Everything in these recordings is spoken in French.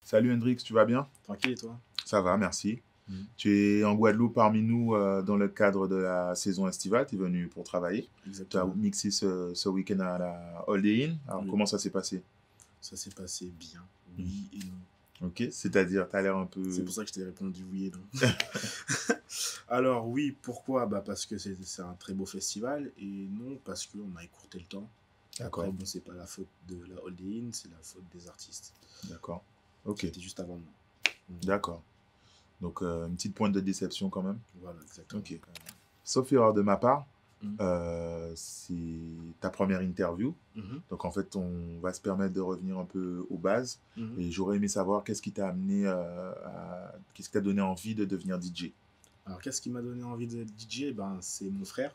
Salut Hendrix, tu vas bien? Tranquille, et toi? Ça va, merci. Mhm. Tu es en Guadeloupe parmi nous dans le cadre de la saison estivale. Tu es venu pour travailler. Tu as Exactement. mixé ce week-end à la Holiday Inn. Alors, Oui, comment ça s'est passé? ça s'est passé bien. Hmm. Oui et non. Ok, c'est-à-dire, tu as l'air un C'est peu... pour ça que je t'ai répondu oui et non. Alors oui, pourquoi? Bah parce que c'est un très beau festival et non parce qu'on a écourté le temps. Après, D'accord, bon, c'est pas la faute de la Holiday Inn, c'est la faute des artistes d'accord. qui Ok, étaient juste avant moi. Donc, d'accord. Donc, une petite pointe de déception quand même. voilà, exactement. Ok. Sauf erreur de ma part, Mhm. c'est ta première interview. Mhm. Donc en fait, on va se permettre de revenir un peu aux bases. Mhm. Et j'aurais aimé savoir qu'est-ce qui t'a amené qu'est-ce qui t'a donné envie de devenir DJ. Alors, qu'est-ce qui m'a donné envie de DJ? Ben, c'est mon frère.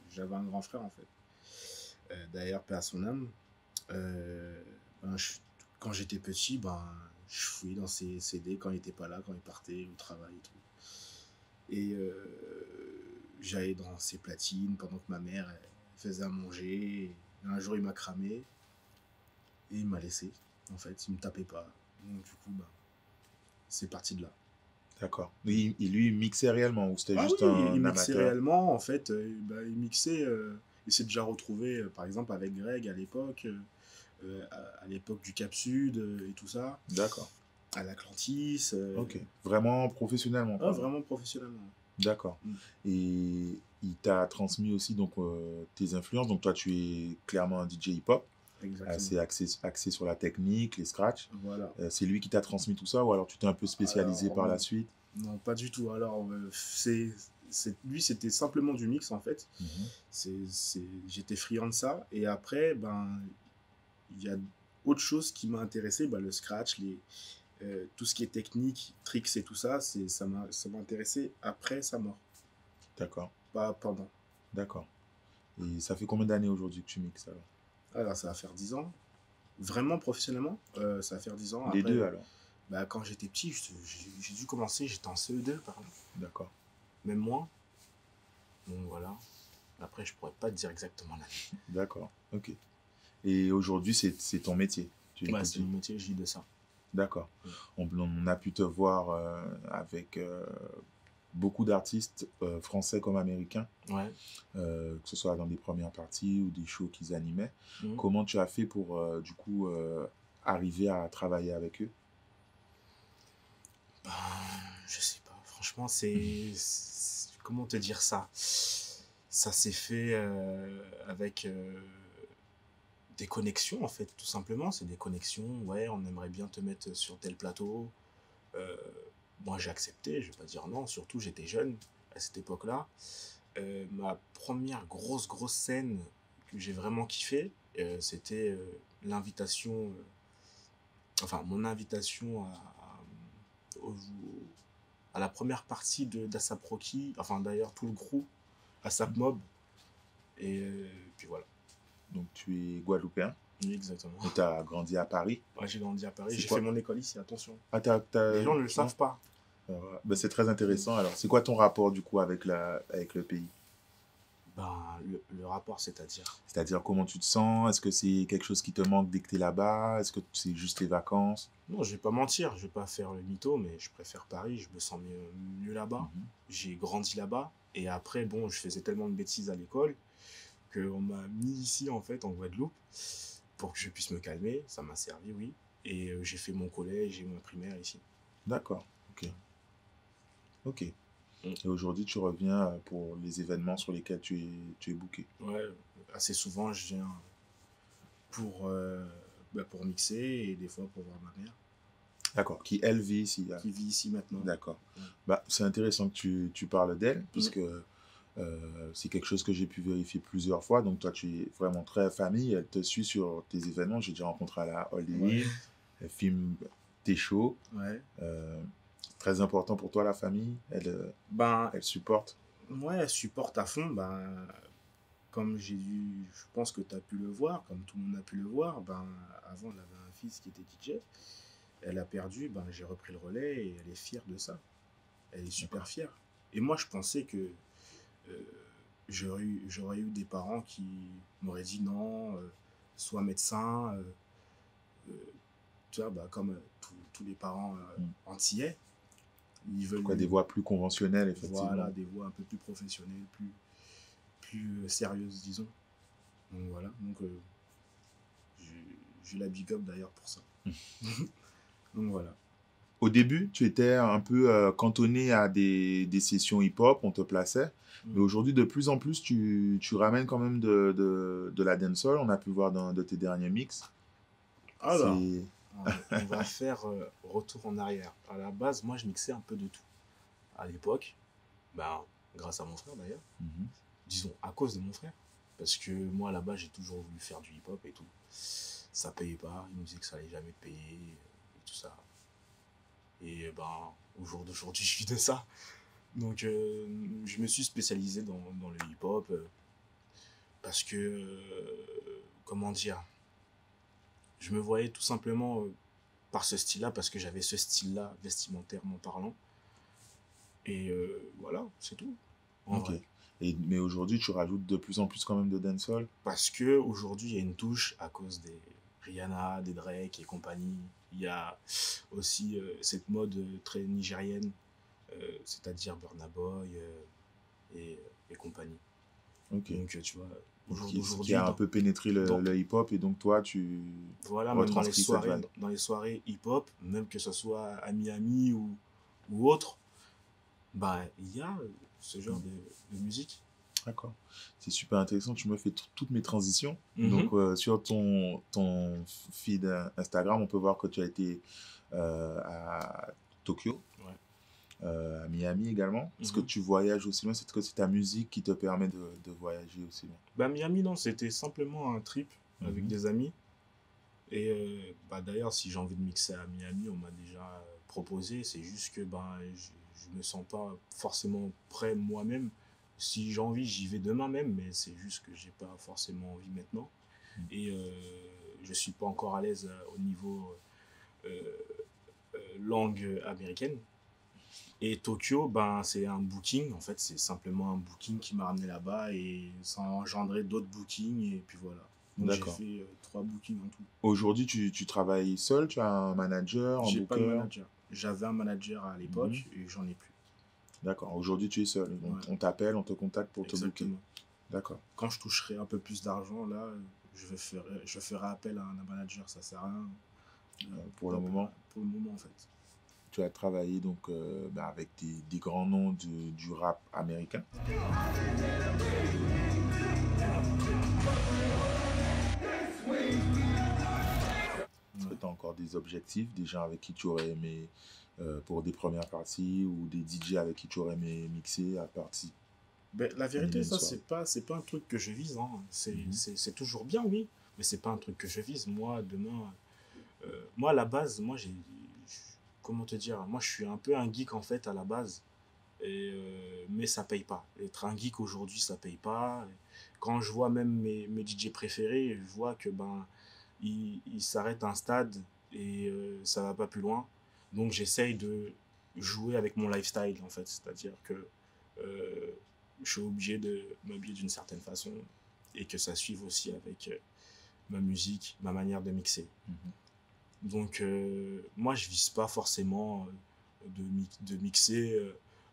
J'avais un grand frère en fait. D'ailleurs, paix à son âme. Euh, ben, quand j'étais petit, ben, je fouillais dans ses CD quand il n'était pas là, quand il partait au travail et tout. Et j'allais dans ses platines pendant que ma mère elle, faisait à manger. Et un jour, il m'a cramé et il m'a laissé. En fait, il me tapait pas. Donc, du coup, ben, c'est parti de là. D'accord. Lui, il mixait réellement ou c'était Ah juste oui, il un mixait amateur? réellement. En fait, ben, il mixait. Il s'est déjà retrouvé, par exemple, avec Greg à l'époque. À l'époque du Cap Sud et tout ça, D'accord. à l'Atlantis, Ok. Vraiment professionnellement, ah, quoi. vraiment professionnellement. D'accord. Mm. Et il t'a transmis aussi donc tes influences. Donc toi, tu es clairement un DJ hip-hop. Exactement. C'est axé sur la technique, les scratchs. Voilà. C'est lui qui t'a transmis tout ça ou alors tu t'es un peu spécialisé Alors, par la non, suite? non, pas du tout. Alors, lui, c'était simplement du mix, en fait. Mhm. J'étais friand de ça. Et après, ben, il y a autre chose qui m'a intéressé, ben, le scratch, tout ce qui est technique, tricks et tout ça, ça m'a intéressé après sa mort, D'accord, pas pendant. d'accord. Et ça fait combien d'années aujourd'hui que tu mixes alors? Alors, ça va faire 10 ans. Vraiment professionnellement, ça va faire 10 ans. Les deux Après, alors? bah, quand j'étais petit, j'ai dû commencer, j'étais en CE2, pardon. D'accord, Même moins. Donc voilà. Après, je pourrais pas te dire exactement l'année. d'accord, ok. Et aujourd'hui, c'est ton métier, tu es Ouais, c'est DJ. mon métier, je vis de ça. D'accord. Mm. On a pu te voir avec beaucoup d'artistes français comme américains, Ouais. que ce soit dans des premières parties ou des shows qu'ils animaient. Mm. Comment tu as fait pour, du coup, arriver à travailler avec eux? Ben, je sais pas. Franchement, comment te dire ça? Ça s'est fait avec des connexions, en fait, tout simplement. C'est des connexions. Ouais, on aimerait bien te mettre sur tel plateau. Euh, Moi, j'ai accepté, je vais pas dire non. Surtout, j'étais jeune à cette époque-là. Ma première grosse scène que j'ai vraiment kiffé, c'était l'invitation, enfin mon invitation au- à la première partie d'Asap Rocky, enfin d'ailleurs tout le groupe, Asap Mob, et puis voilà. Donc tu es guadeloupéen Oui, exactement. et tu as grandi à Paris. Ouais, j'ai grandi à Paris, C'est j'ai fait quoi? mon école ici, attention. Ah, Les gens ne le ouais. savent pas. Ben, c'est très intéressant. Alors, c'est quoi ton rapport du coup avec le pays? Ben, le rapport, c'est-à-dire. C'est-à-dire comment tu te sens? Est-ce que c'est quelque chose qui te manque dès que tu es là-bas? Est-ce que c'est juste les vacances? Non, je vais pas mentir, je vais pas faire le mytho, mais je préfère Paris, je me sens mieux là-bas. Mhm. J'ai grandi là-bas, et après, bon, je faisais tellement de bêtises à l'école qu'on m'a mis ici, en fait, en Guadeloupe, pour que je puisse me calmer. Ça m'a servi, oui. Et j'ai fait mon collège et ma primaire ici. D'accord, ok. Ok. Mm. Et aujourd'hui, tu reviens pour les événements sur lesquels tu es booké. Ouais, assez souvent, je viens pour, bah, pour mixer et des fois pour voir ma mère, D'accord. Qui, elle, vit ici. qui vit ici maintenant. D'accord. Ouais. Bah, c'est intéressant que tu parles d'elle, Mm. puisque c'est quelque chose que j'ai pu vérifier plusieurs fois. Donc, toi, tu es vraiment très famille. Elle te suit sur tes événements. J'ai déjà rencontré à la Ouais. Holiday Inn. Elle filme tes shows. Ouais. Euh, très important pour toi, la famille. Ben, Elle supporte. ouais, elle supporte à fond. Ben, comme je pense que tu as pu le voir, comme tout le monde a pu le voir, ben, avant elle avait un fils qui était DJ, elle a perdu, ben, j'ai repris le relais et elle est fière de ça. Elle est super D'accord. fière. Et moi, je pensais que euh, j'aurais eu des parents qui m'auraient dit non, sois médecin, euh, tu vois, bah, comme tous les parents Mm. antillais. Ils veulent Quoi, des voix plus conventionnelles, effectivement. voilà, des voix un peu plus professionnelles, plus sérieuses, disons. Donc voilà, donc j'ai la big up d'ailleurs pour ça. Donc voilà. Au début, tu étais un peu cantonné à des sessions hip-hop, on te plaçait. Mais Mm. aujourd'hui, de plus en plus, tu ramènes quand même de la dancehall. On a pu voir dans de tes derniers mix. Alors, C'est... on va faire retour en arrière. À la base, moi, je mixais un peu de tout. À l'époque, ben, grâce à mon frère d'ailleurs, Mhm. disons à cause de mon frère. Parce que moi, là-bas, j'ai toujours voulu faire du hip-hop et tout. Ça payait pas, il nous disait que ça allait jamais payer et tout ça. Et ben, au jour d'aujourd'hui, je vis de ça. Donc, je me suis spécialisé dans le hip-hop parce que, comment dire, je me voyais tout simplement par ce style-là, parce que j'avais ce style-là vestimentairement parlant. Et voilà, c'est tout, en Ok. vrai. Mais aujourd'hui, tu rajoutes de plus en plus quand même de dancehall. Parce que aujourd'hui il y a une touche à cause des Rihanna, des Drake et compagnie. Il y a aussi cette mode très nigérienne, c'est-à-dire Burna Boy et compagnie. Ok. Donc tu vois, au Donc, jour qui a d'aujourd'hui, un peu pénétré dans, le hip-hop et donc toi, tu voilà, même retranscris cette vague. dans les soirées hip-hop, même que ce soit à Miami ou autre, bah, il y a ce genre Mm. de musique. D'accord. C'est super intéressant. Tu me fais toutes mes transitions. Mhm. Donc, sur ton feed Instagram, on peut voir que tu as été à Tokyo, Ouais. à Miami également. Est-ce que Mhm. tu voyages aussi loin? C'est que c'est ta musique qui te permet de voyager aussi loin? Bah, Miami, non, c'était simplement un trip avec Mhm. des amis. Et bah, d'ailleurs, si j'ai envie de mixer à Miami, on m'a déjà proposé. C'est juste que ben, je me sens pas forcément prêt moi-même. Si j'ai envie, j'y vais demain même, mais c'est juste que j'ai pas forcément envie maintenant. Et je suis pas encore à l'aise au niveau euh, langue américaine. Et Tokyo, ben, c'est un booking. En fait, c'est simplement un booking qui m'a ramené là-bas et ça a engendré d'autres bookings. Et puis voilà. Donc j'ai D'accord. fait 3 bookings en tout. Aujourd'hui, tu travailles seul? Tu as un manager, un J'ai pas de booker? manager. J'avais un manager à Mhm. l'époque et j'en ai plus. D'accord. Aujourd'hui, tu es seul. Donc, Ouais, on t'appelle, on te contacte pour te booker. exactement. D'accord. Quand je toucherai un peu plus d'argent, là, je ferai appel à un manager. Ça sert à rien Pour le d'appeler moment, pour le moment, en fait. tu as travaillé donc avec des grands noms du rap américain. Est-ce que Ouais. tu as encore des objectifs, des gens avec qui tu aurais aimé pour des premières parties ou des DJ avec qui tu aurais aimé mixer à partie Ben, la animer vérité, une ça, soirée? c'est pas un truc que je vise. Hein. Mhm. C'est toujours bien, oui, mais c'est pas un truc que je vise. Moi, demain, moi, à la base, comment te dire, moi, je suis un peu un geek, en fait, à la base. Et, mais ça paye pas. Être un geek aujourd'hui, ça paye pas. Quand je vois même mes DJ préférés, je vois que ben ils s'arrêtent à un stade et ça va pas plus loin. Donc j'essaye de jouer avec mon lifestyle en fait, c'est-à-dire que euh, je suis obligé de m'habiller d'une certaine façon et que ça suive aussi avec ma musique, ma manière de mixer. Mhm. Donc, moi, je vise pas forcément de mixer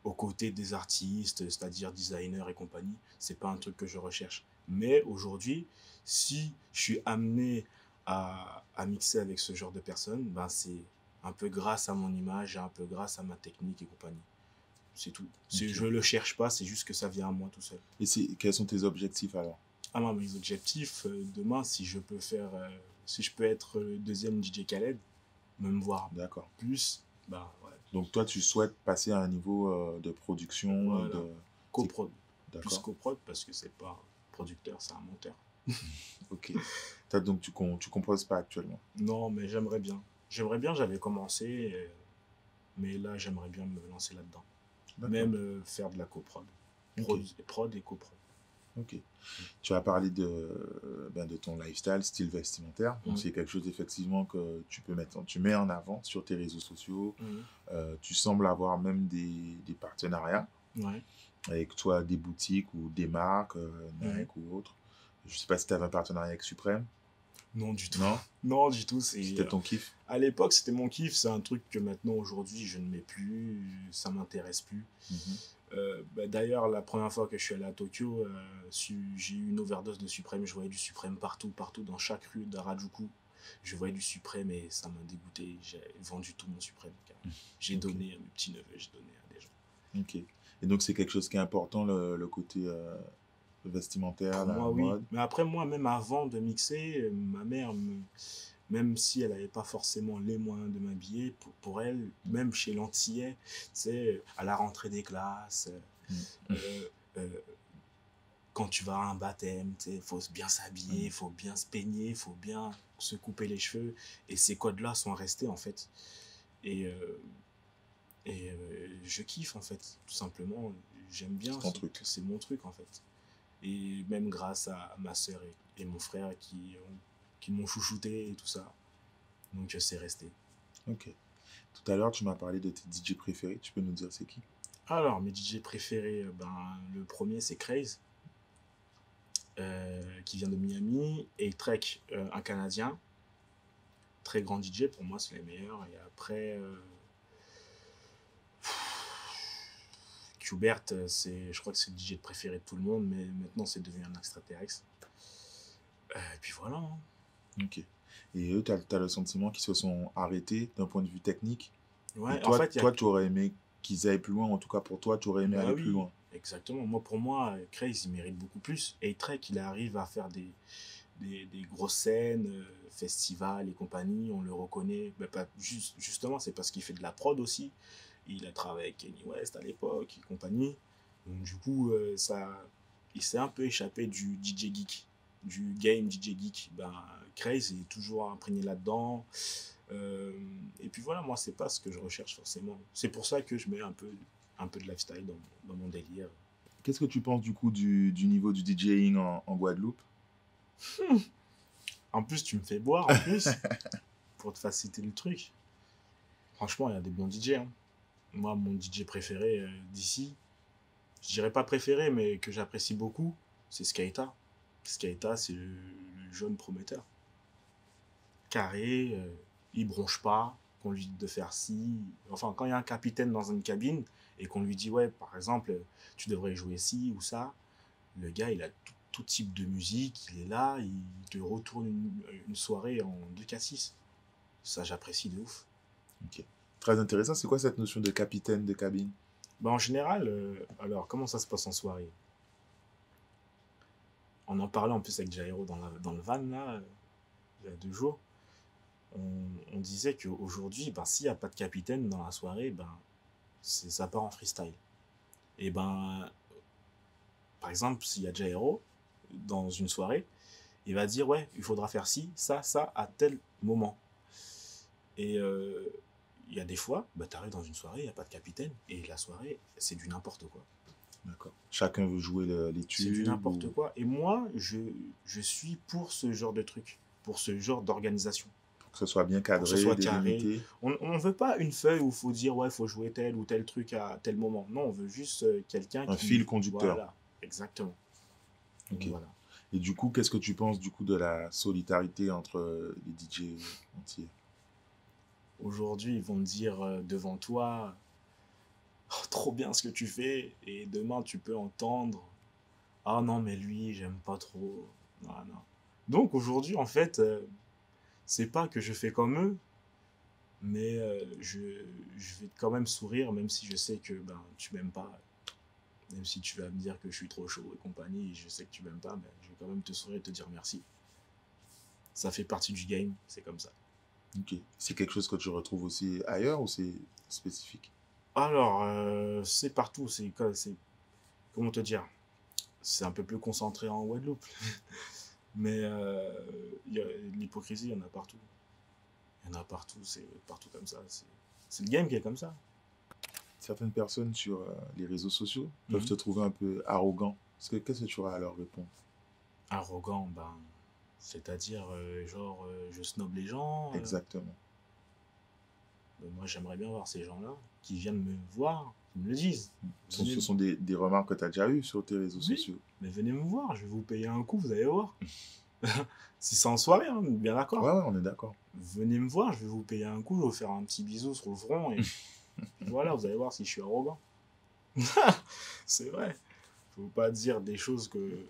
aux côtés des artistes, c'est-à-dire designers et compagnie. C'est pas un truc que je recherche. Mais aujourd'hui, si je suis amené à mixer avec ce genre de personnes, ben c'est un peu grâce à mon image, un peu grâce à ma technique et compagnie. C'est tout. Ok. Je le cherche pas, c'est juste que ça vient à moi tout seul. Et quels sont tes objectifs alors? Alors, mes objectifs, demain, si je peux être le deuxième DJ Khaled, même voir D'accord. plus, bah ouais, Donc toi, tu souhaites passer à un niveau de production et voilà, de... c'est- coprod, plus D'accord. coprod parce que c'est pas un producteur, c'est un monteur. Ok. Donc tu composes pas actuellement. Non, mais j'aimerais bien, j'avais commencé, mais là j'aimerais bien me lancer là-dedans, D'accord. même faire de la coprod, Ok. prod et coprod. Ok. Tu as parlé de ton lifestyle, style vestimentaire. Donc, Mhm. c'est quelque chose effectivement que tu mets en avant sur tes réseaux sociaux. Mhm. Tu sembles avoir même des partenariats Ouais. avec toi, des boutiques ou des marques, Mhm. Nike ou autres. Je ne sais pas si tu avais un partenariat avec Suprême. Non, du tout. Non? Non, du tout. C'est, C'était ton kiff? à l'époque, c'était mon kiff. C'est un truc que maintenant, aujourd'hui, je ne mets plus. Ça m'intéresse plus. Mhm. Bah, d'ailleurs, la première fois que je suis allé à Tokyo, j'ai eu une overdose de Suprême. Je voyais du Suprême partout, partout, dans chaque rue d'Harajuku. Je voyais du Suprême et ça m'a dégoûté. J'ai vendu tout mon Suprême, carrément. J'ai Ok. donné à mes petits-neveux, j'ai donné à des gens. Ok. Et donc, c'est quelque chose qui est important, le côté vestimentaire, Pour la moi, oui. mode. Mais après, moi, même avant de mixer, ma mère, même si elle n'avait pas forcément les moyens de m'habiller, pour elle, même chez l'Antillais, c'est à la rentrée des classes, Mm. euh, euh, quand tu vas à un baptême, il faut bien s'habiller, il faut bien se peigner, il faut bien se couper les cheveux. Et ces codes-là sont restés, en fait. Et, je kiffe, en fait, tout simplement. J'aime C'est bien, ton truc. c'est mon truc, en fait. Et même grâce à ma sœur et mon frère qui m'ont chouchouté et tout ça. Donc, c'est resté. Ok. Tout à l'heure, tu m'as parlé de tes DJ préférés. Tu peux nous dire c'est qui? Alors, mes DJ préférés, le premier, c'est Craze, qui vient de Miami, et Trek, un Canadien. Très grand DJ, pour moi, c'est les meilleurs. Et après, Qbert, je crois que c'est le DJ préféré de tout le monde, mais maintenant, c'est devenu un extraterrestre. Et puis voilà, hein. Ok. Et eux, tu as le sentiment qu'ils se sont arrêtés d'un point de vue technique. Et Ouais, en toi, fait, il y a... toi, tu aurais aimé qu'ils aillent plus loin. En tout cas, pour toi, tu aurais aimé Bah aller plus oui, loin. exactement. Pour moi, Craze, il mérite beaucoup plus. Et Trek, il arrive à faire des grosses scènes, festivals et compagnie, on le reconnaît. Bah, justement, c'est parce qu'il fait de la prod aussi. Il a travaillé avec Kanye West à l'époque et compagnie. Donc, du coup, il s'est un peu échappé du DJ geek, du game DJ geek. Ben, Craze est toujours imprégné là-dedans. Euh, et puis voilà, moi, c'est pas ce que je recherche forcément. C'est pour ça que je mets un peu de lifestyle dans mon délire. Qu'est-ce que tu penses du coup du niveau du DJing en Guadeloupe? En plus, tu me fais boire, en plus, pour te faciliter le truc. Franchement, il y a des bons DJ, hein. Moi, mon DJ préféré d'ici, je dirais pas préféré, mais que j'apprécie beaucoup, c'est Skaita. Skaita, c'est le jeune prometteur. Carré, il bronche pas, qu'on lui dit de faire ci. Enfin, quand il y a un capitaine dans une cabine et qu'on lui dit, ouais, par exemple, tu devrais jouer ci ou ça, le gars, il a tout type de musique, il est là, il te retourne une soirée en 2 4 6. Ça, j'apprécie de ouf. Ok. Très intéressant. C'est quoi cette notion de capitaine de cabine? Bah, en général, alors, comment ça se passe en soirée? On en parlait en plus avec Jairo dans le van, là, il y a 2 jours. On disait qu'aujourd'hui, ben, s'il n'y a pas de capitaine dans la soirée, ben, ça part en freestyle. Et ben, par exemple, s'il y a Jairo dans une soirée, il va dire, ouais, il faudra faire ci, ça, à tel moment. Et il y a des fois, bah, tu arrives dans une soirée, il n'y a pas de capitaine, et la soirée, c'est du n'importe quoi. D'accord. Chacun veut jouer les C'est du tubes n'importe ou quoi. Et moi, je suis pour ce genre de truc, pour ce genre d'organisation, pour que ce soit bien pour que ce cadré, soit carré. délimité. On ne veut pas une feuille où il faut dire, ouais, il faut jouer tel ou tel truc à tel moment. Non, on veut juste quelqu'un Un qui... fil conducteur. Voilà, exactement. Donc, Ok. voilà. Et du coup, qu'est-ce que tu penses du coup de la solidarité entre les DJ entiers? Aujourd'hui, ils vont me dire devant toi, oh, trop bien ce que tu fais, et demain, tu peux entendre, ah non, mais lui, j'aime pas trop. Ah, non. Donc aujourd'hui, en fait, c'est pas que je fais comme eux, mais je vais quand même sourire, même si je sais que ben, tu m'aimes pas. Même si tu vas me dire que je suis trop chaud et compagnie, et je sais que tu m'aimes pas, ben, je vais quand même te sourire et te dire merci. Ça fait partie du game, c'est comme ça. Ok. C'est quelque chose que tu retrouves aussi ailleurs ou c'est spécifique? Alors, c'est partout, comment te dire, c'est un peu plus concentré en Guadeloupe. Mais l'hypocrisie, il y en a partout. Il y en a partout, c'est partout comme ça. C'est le game qui est comme ça. Certaines personnes sur les réseaux sociaux peuvent te Mhm. trouver un peu arrogant. Qu'est-ce que tu auras à leur répondre? Arrogant, ben, c'est-à-dire, genre, je snob les gens. Exactement. Ben, moi, j'aimerais bien voir ces gens-là qui viennent me voir, qui me le disent. Ce Venez, sont des remarques que tu as déjà eues sur tes réseaux oui, sociaux. mais venez me voir, je vais vous payer un coup, vous allez voir. Si c'est en soirée, hein, bien Ouais, d'accord. ouais, on est d'accord. Venez me voir, je vais vous payer un coup, je vais vous faire un petit bisou sur le front et puis voilà, vous allez voir si je suis arrogant. C'est vrai. Faut pas dire des choses que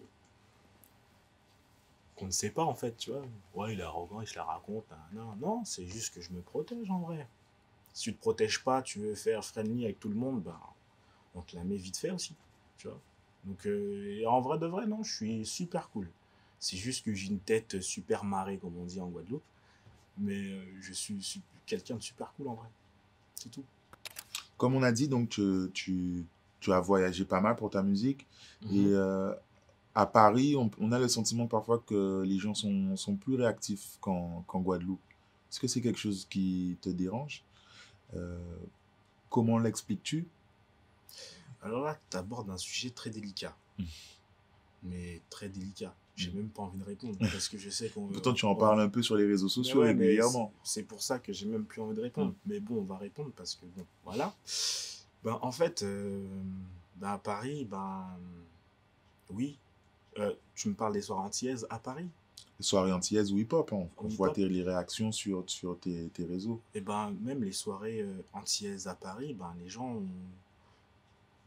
qu'on ne sait pas en fait, tu vois. Ouais, il est arrogant, il se la raconte. Non, non, c'est juste que je me protège en vrai. Si tu te protèges pas, tu veux faire friendly avec tout le monde, ben on te la met vite fait aussi, tu vois. Donc et en vrai de vrai, non, je suis super cool. C'est juste que j'ai une tête super marrée, comme on dit en Guadeloupe, mais je suis quelqu'un de super cool en vrai. C'est tout. Comme on a dit, donc tu as voyagé pas mal pour ta musique. Et Mhm. à Paris, on a le sentiment parfois que les gens sont plus réactifs qu'en Guadeloupe. Est-ce que c'est quelque chose qui te dérange? Euh, Comment l'expliques-tu? Alors là, tu abordes un sujet très délicat, mais très délicat. J'ai même pas envie de répondre parce que je sais qu'on Pourtant, tu en on va. parles un peu sur les réseaux Mais sociaux ouais, mais régulièrement. c'est pour ça que j'ai même plus envie de Hmm. répondre. Mais bon, on va répondre parce que bon, voilà. Ben en fait, ben à Paris, ben oui. Tu me parles des soirées antillaises à Paris, Soirée antillaise ou hip-hop, hein. On en voit hip-hop. les réactions sur tes réseaux. Et ben même les soirées antillaises à Paris, ben les gens,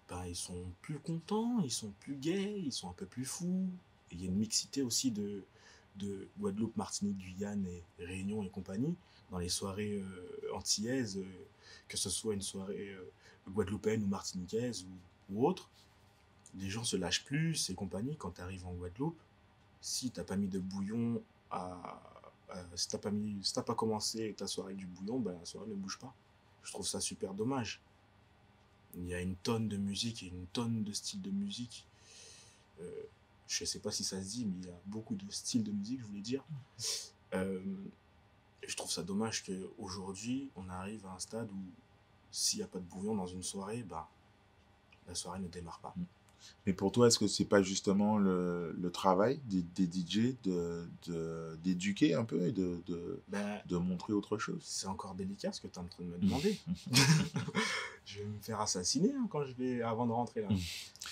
ben ils sont plus contents, ils sont plus gays, ils sont un peu plus fous. Et il y a une mixité aussi de Guadeloupe, Martinique, Guyane et Réunion et compagnie dans les soirées antillaises, que ce soit une soirée guadeloupéenne ou martiniquaise ou autre. Les gens se lâchent plus et compagnie quand tu arrives en Guadeloupe. Si t'as pas mis de bouillon si t'as pas commencé ta soirée avec du bouillon, ben la soirée ne bouge pas. Je trouve ça super dommage. Il y a une tonne de musique et une tonne de styles de musique. Euh, je sais pas si ça se dit, mais il y a beaucoup de styles de musique, je voulais dire. Euh, et je trouve ça dommage qu'aujourd'hui, on arrive à un stade où s'il n'y a pas de bouillon dans une soirée, bah, la soirée ne démarre pas. Mais pour toi, est-ce que c'est pas justement le travail des DJ d'éduquer un peu et Ben, de montrer autre chose? c'est encore délicat ce que tu es en train de me demander. Je vais me faire assassiner hein, quand je vais avant de rentrer là.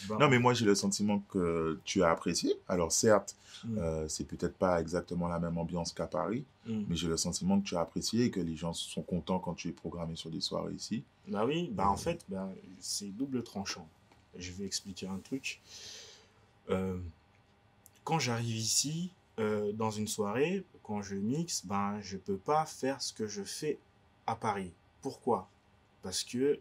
Ben, Non, mais moi, j'ai le sentiment que tu as apprécié. Alors, certes, hmm, c'est peut-être pas exactement la même ambiance qu'à Paris, hmm. mais j'ai le sentiment que tu as apprécié et que les gens sont contents quand tu es programmé sur des soirées ici. Bah oui, bah en Et fait, bah, c'est double tranchant. Je vais expliquer un truc. Euh, Quand j'arrive ici, dans une soirée, quand je mixe, ben, je peux pas faire ce que je fais à Paris. Pourquoi? Parce que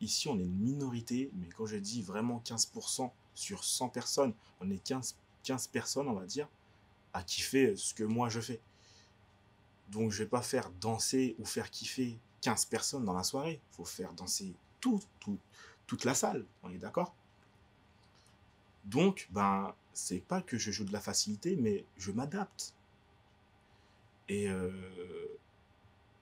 ici, on est une minorité, mais quand je dis vraiment 15% sur 100 personnes, on est 15 personnes, on va dire, à kiffer ce que moi je fais. Donc, je vais pas faire danser ou faire kiffer 15 personnes dans la soirée. Il faut faire danser toute la salle. On est d'accord? Donc, ben, c'est pas que je joue de la facilité, mais je m'adapte. Et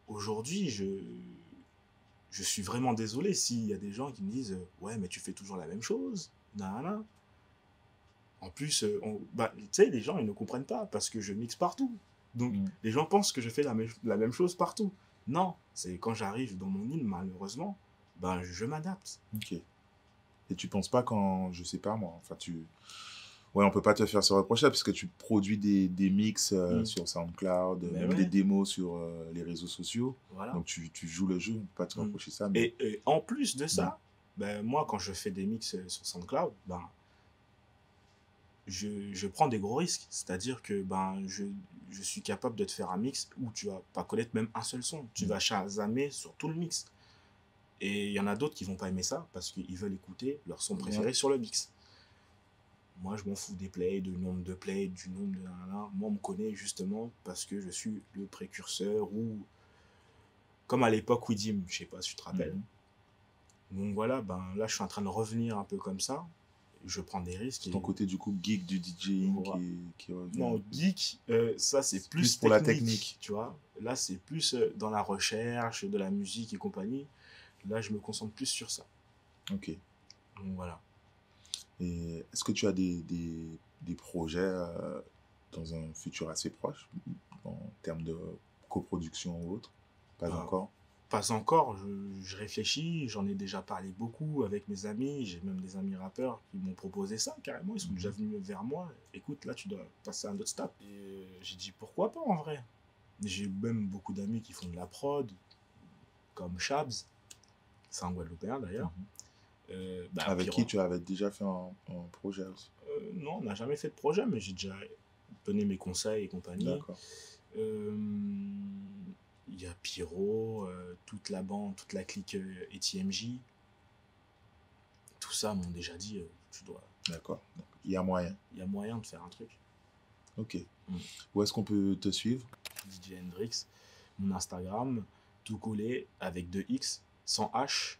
aujourd'hui, je suis vraiment désolé s'il y a des gens qui me disent ouais, mais tu fais toujours la même chose. Non, non. En plus, bah, tu sais, les gens, ils ne comprennent pas parce que je mixe partout. Donc, mm, les gens pensent que je fais la même chose partout. Non, c'est quand j'arrive dans mon île, malheureusement, ben, je m'adapte. ok. Et tu penses pas quand, je sais pas moi, enfin tu, ouais, on peut pas te faire ce reproche-là parce que tu produis des mix Mm. sur SoundCloud, Mais même des ouais, démos sur les réseaux sociaux. voilà. Donc tu joues le jeu, on peut pas te Mm. reprocher ça, mais Et en plus de mm, ça, ben, moi, quand je fais des mix sur SoundCloud, ben, je prends des gros risques. C'est-à-dire que ben, je suis capable de te faire un mix où tu vas pas connaître même un seul son. Tu mm, vas chasamer sur tout le mix. Et il y en a d'autres qui vont pas aimer ça parce qu'ils veulent écouter leur son ouais, préféré sur le mix. Moi, je m'en fous des plays, du nombre de plays, du nombre de... Nanana. Moi, on me connaît justement parce que je suis le précurseur ou... Comme à l'époque Widim, je sais pas si tu te rappelles. mhm. Donc voilà, ben là, je suis en train de revenir un peu comme ça. Je prends des risques C'est ton et... côté du coup geek du DJing Voilà. qui revient un Non, peu. geek, ça c'est C'est plus plus pour la technique, technique. tu vois. Là, c'est plus dans la recherche de la musique et compagnie. Là, je me concentre plus sur ça. Ok. Donc voilà. Et est-ce que tu as des projets dans un futur assez proche, en termes de coproduction ou autre? Pas Ben, encore. Pas encore, je réfléchis, j'en ai déjà parlé beaucoup avec mes amis, j'ai même des amis rappeurs qui m'ont proposé ça carrément, ils sont déjà venus vers moi. Écoute, là tu dois passer à un autre step. Et j'ai dit pourquoi pas en vrai. J'ai même beaucoup d'amis qui font de la prod, comme Shabs, c'est un Guadeloupéen d'ailleurs. Mhm. Bah, Avec qui tu avais déjà fait un projet aussi? Non, on n'a jamais fait de projet, mais j'ai déjà donné mes conseils et compagnie. D'accord. Euh, Il y a Pyro, toute la bande, toute la clique ETMJ. Tout ça m'ont déjà dit, tu dois, D'accord. Donc, il y a moyen. il y a moyen de faire un truc. Ok. Mm. Où est-ce qu'on peut te suivre? DJ Hendrix, mon Instagram, tout collé avec 2X, sans H.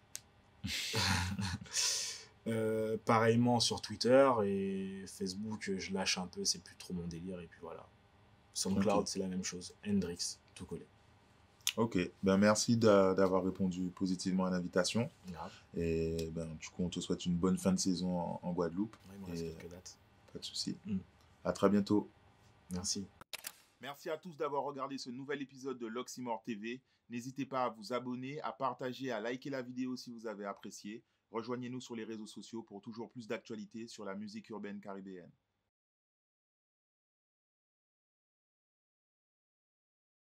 Pareillement sur Twitter et Facebook, je lâche un peu, c'est plus trop mon délire. Et puis voilà. SoundCloud, Ok. c'est la même chose. Hendrix, tout collé. Ok. Ben, merci d'avoir répondu positivement à l'invitation. Grave. Et ben, du coup, on te souhaite une bonne fin de saison en Guadeloupe. Ouais, il me reste Et quelques dates. pas de souci. Mm. À très bientôt. Merci. Merci à tous d'avoir regardé ce nouvel épisode de l'Oxymore TV. N'hésitez pas à vous abonner, à partager, à liker la vidéo si vous avez apprécié. Rejoignez-nous sur les réseaux sociaux pour toujours plus d'actualités sur la musique urbaine caribéenne.